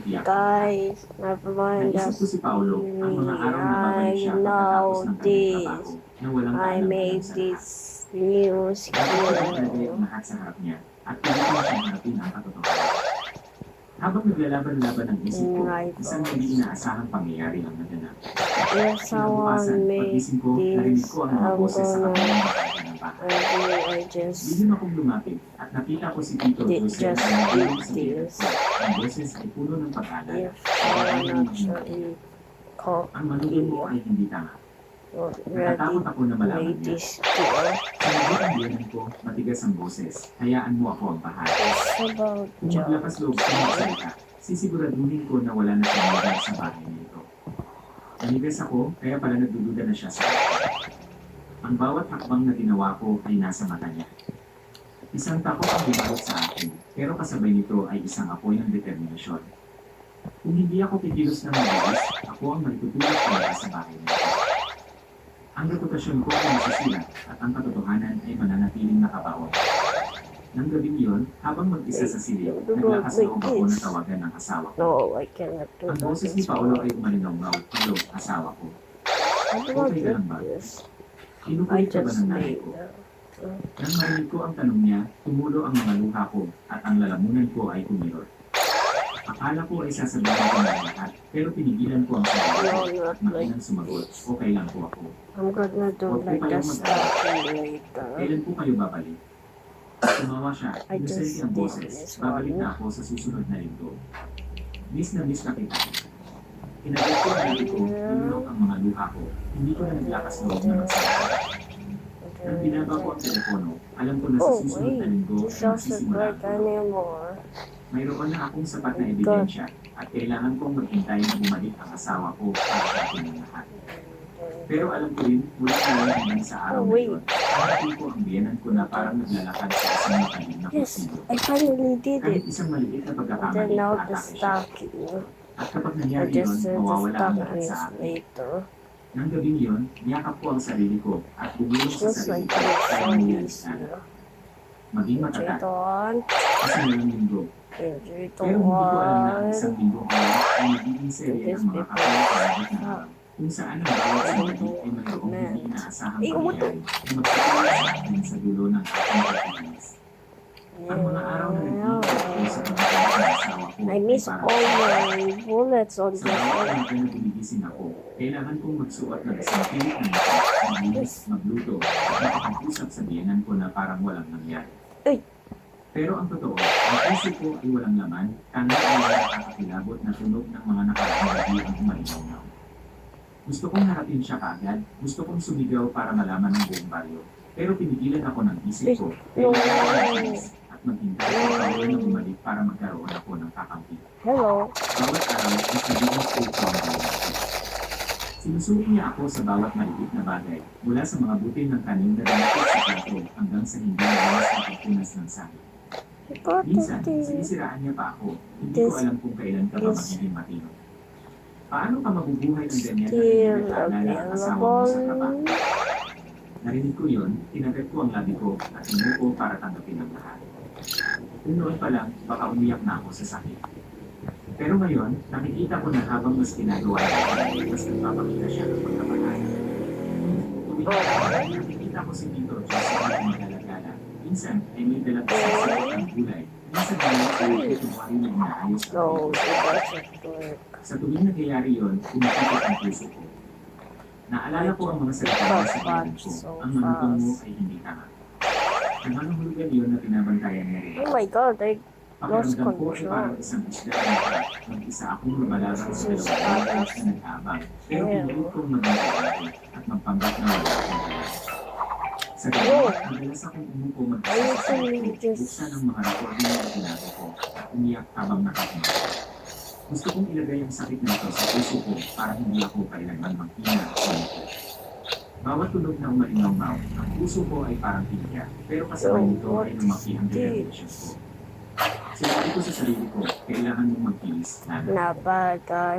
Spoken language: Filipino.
tiyak. Guys, never mind Naisip ko si Paolo ang mga araw na babalik siya pagkatapos ng kanyang trabaho na walang I kaalam-alam made sa lahat. this new Dapat ko ilagay skill. ang lahat sa harap niya at pilitin siyang harapin ang katotohanan. Habang naglalaban-laban ang isip ko, isang hindi inaasahang pangyayari ang naganap. If someone made Pagising ko, narinig this, ko ang mga I'm boses sa kabilang bahagi ng bahay. I just Lihim akong lumapit at nakita ko si Tito did Jose just na nagulong sa did likod this. ko. Ang boses ay puno ng pag-alala. If someone actually Ang manugang mo ay hindi tanga. ready Natatakot ako na malaman made niya. this skill, Sinagot ang biyanan ko, matigas ang boses. Hayaan mo ako ang bahala. it's about Kung job. maglakas loob ko magsalita, sisiguraduhin ko na wala na siyang lugar sa bahay nito. Nanigas ako, kaya pala nagdududa na siya sa akin. Ang bawat hakbang na ginawa ko ay nasa mata niya. Isang takot ang bumalot sa akin, pero kasabay nito ay isang apoy ng determinasyon. Kung hindi ako kikilos ng mabilis, ako ang magtutulak mula sa bahay nito. Ang reputasyon ko ay masisira at ang katotohanan ay mananatiling nakabaon. Nang gabing yun, habang mag-isa sa silid, naglakas loob ako na tawagan ng asawa ko. No, I cannot do Ang that. boses ni Paolo ay umalingaw-ngaw. Hello, asawa ko. How do I Okay ka do lang ba? this? I Kinukulit ka ba just ng nanay made ko? that. Nang marinig ko ang tanong niya, tumulo ang mga luha ko at ang lalamunan ko ay kumilot. Akala ko ay sasabihin ko na lahat, pero pinigilan ko ang sarili ko at makinang sumagot, okay lang po ako. I'm gonna do like the stacking later. Kailan po kayo babalik? Tumawa siya, I just inosente ang did boses, this babalik one. na ako sa susunod na linggo. Miss na kita. Kinagot ko ang dati ko, inulok ang mga luha ko, hindi ko na naglakas loob na magsalita. Nang binaba ko ang telepono, alam ko na sa Oh susunod na wait, linggo it ay doesn't magsisimula work ang tulog. anymore. Mayroon na akong sapat na ebidensya at kailangan kong maghintay na bumalik ang asawa ko para sa akin ang lahat. Pero alam ko rin, mula ngayon hanggang sa araw na yun, harating ko ang biyanan ko na parang naglalakad sa isang matalim na Yes, kusilyo. I finally did Kahit it. isang maliit na And pagkakamali, then now the atake siya. stacking. At kapag I nangyari just yun, did the mawawala ang stacking lahat sa is akin. later. Nang gabing yun, niyakap ko ang sarili ko at bumulong sa Just sarili like ko this, kaya so nangyari easy. sana. Maging matatag, Ito on, kasi nalang linggo. ito Pero hindi ko alam na ang on. isang linggo ay magiging serye ng mga kapal sa labot na araw, kung saan ang bawat sandali ay mayroong hindi inaasahang pangyayari na magpapalala sa akin sa dulo ng aking pagkikinis. Ang mga araw na nag-iikot ko sa pagkakita ng asawa ko I ay miss parang all my bullets on sa this bawat one. umaga na gumigising ako, kailangan kong magsuot ng isang pilit na mata, maglinis, magluto, at makapag-usap sa biyanan ko na parang walang nangyari. Uy! Pero ang totoo, ang puso ko ay walang laman, tanging ay mga nakakakilabot na tunog ng mga nakaraang gabi ang umalinaw. Gusto kong harapin siya kaagad, gusto kong sumigaw para malaman ng buong baryo. Pero pinigilan ako ng isip ko, kailangan ko mag-inis at maghintay kung Paolo na bumalik para magkaroon ako ng kakampi. Hello. Bawat araw ay sabihin ko from Sinusuri niya ako sa bawat maliit na bagay, mula sa mga butil ng kanin na dumapit sa plato hanggang sa hindi nabawas na pagpunas ng sahig. Minsan, sinisiraan niya pa ako, hindi ko alam kung kailan ka ba magiging matino. Paano ka mabubuhay ng ganyan at hindi Still naalala ang asawa mo sa trabaho? available. Narinig ko yun, tinagat ko ang labi ko at inuko para tanggapin ang lahat. Kung noon pa lang, baka umiyak na ako sa sakit. Pero ngayon, nakikita ko na habang mas ginagawa niya, mas nagpapakita siya ng pagkapalala. Tuwing nakikita ko si Tito Jose na magalagala. Minsan ay may dalang sasakot ang gulay. Minsan ay tutuwari na inaayos ang No, buhay. it doesn't work. Sa tuwing nagyayari yun, kumikita ang puso ko. Naalala ko ang mga salita niya sa biyanan ko, ang manutong mo ay hindi tama. Ang manuhulugan yun na pinabantayan niya rin. Oh my god, I lost Pakiramdam ko ay control. parang isang isda na lahat. Mag-isa akong lumalabang sa dalawang oras na nag-aabang. Pero pinulit kong maging mabuti at magpanggap na wala akong dala. Sa gabi, madalas akong umupo mag-isa sa sarili ko, buksan ang mga recording na tinago ko at umiyak habang nakakinig. Gusto kong ilagay ang sakit na ito sa puso ko para hindi ako kailanman manghina o lumiko. Bawat tunog na umalingaw-ngaw, ang puso ko ay parang tinikya, pero kasabay nito ay lumaki ang determination ko. Sinabi ko sa sarili ko, kailangan mong magtiis, Nana. Not bad, guys.